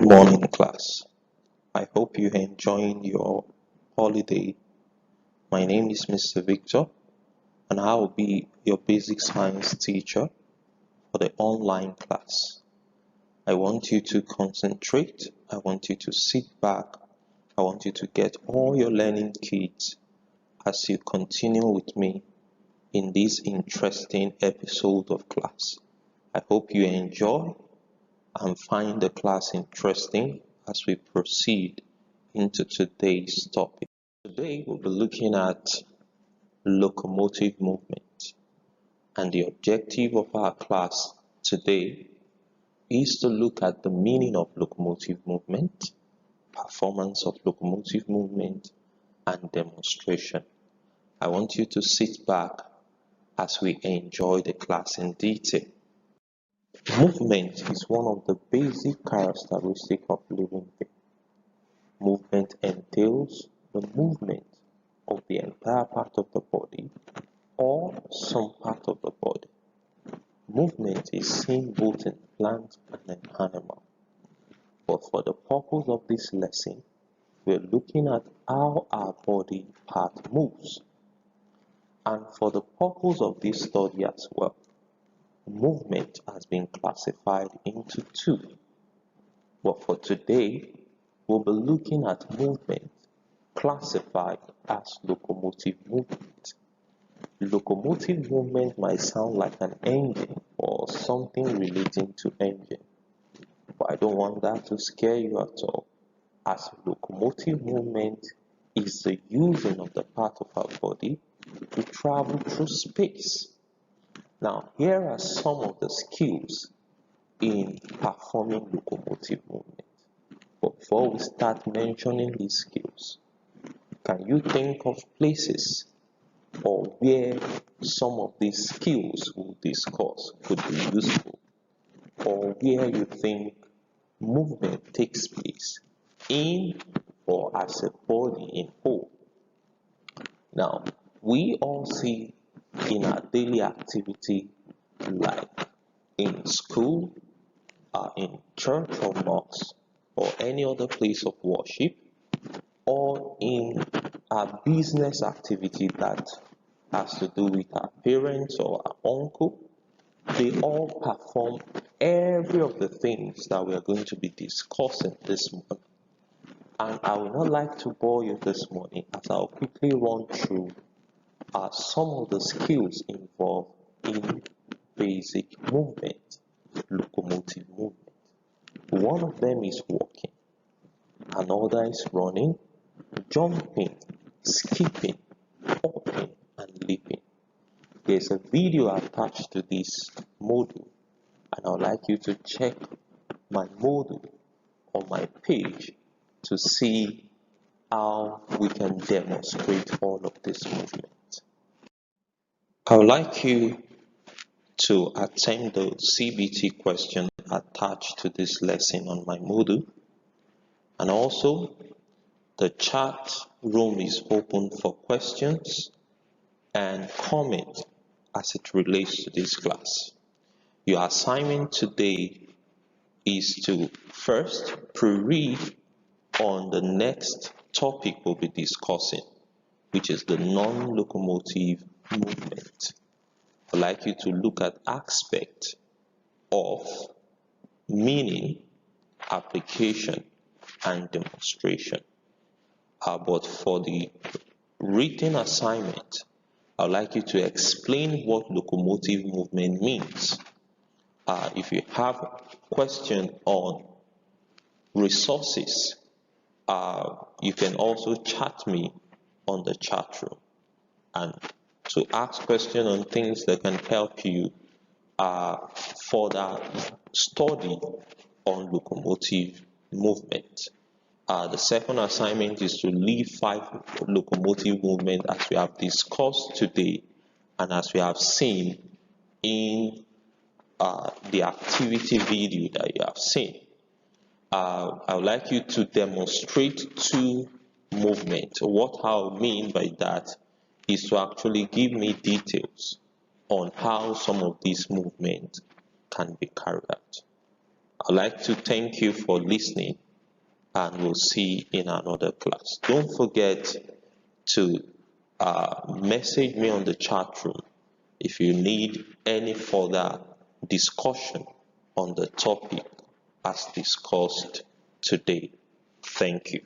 Morning class. I hope you're enjoying your holiday. My name is Mr. Victor and I will be your basic science teacher for the online class. I want you to concentrate. I want you to sit back. I want you to get all your learning kits as you continue with me in this interesting episode of class. I hope you enjoy and find the class interesting as we proceed into today's topic. Today we'll be looking at locomotive movement, and the objective of our class today is to look at the meaning of locomotive movement, performance of locomotive movement, and demonstration. I want you to sit back as we enjoy the class in detail. Movement is one of the basic characteristics of living things. Movement entails the movement of the entire part of the body or some part of the body. Movement is seen both in plant and in animal. But for the purpose of this lesson, we're looking at how our body part moves. And for the purpose of this study as well, movement has been classified into two. But for today, we'll be looking at movement classified as locomotive movement. Locomotive movement might sound like an engine or something relating to engine, but I don't want that to scare you at all, as locomotive movement is the using of the part of our body to travel through space. Now, here are some of the skills in performing locomotive movement. But before we start mentioning these skills, can you think of places or where some of these skills we'll discuss could be useful, or where you think movement takes place in or as a body in whole? Now, we all see in our daily activity, like in school, in church or mosque, or any other place of worship, or in our business activity that has to do with our parents or our uncle, they all perform every of the things that we are going to be discussing this morning. And I would not like to bore you this morning, as I'll quickly run through some of the skills involved in basic movement, locomotive movement. One of them is walking, another is running, jumping, skipping, hopping, and leaping. There's a video attached to this module, and I'd like you to check my module on my page to see how we can demonstrate all of this movement. I would like you to attempt the CBT question attached to this lesson on my Moodle, and also the chat room is open for questions and comment as it relates to this class. Your assignment today is to first pre-read on the next topic we'll be discussing, which is the non-locomotive movement. I'd like you to look at aspects of meaning, application, and demonstration. But for the written assignment, I'd like you to explain what locomotive movement means. If you have a question on resources, you can also chat me on the chat room. And to ask questions on things that can help you further study on locomotive movement. The second assignment is to leave 5 locomotive movements as we have discussed today and as we have seen in the activity video that you have seen. I would like you to demonstrate 2 movements. What I mean by that is to actually give me details on how some of these movements can be carried out. I'd like to thank you for listening, and we'll see in another class. Don't forget to message me on the chat room if you need any further discussion on the topic as discussed today. Thank you.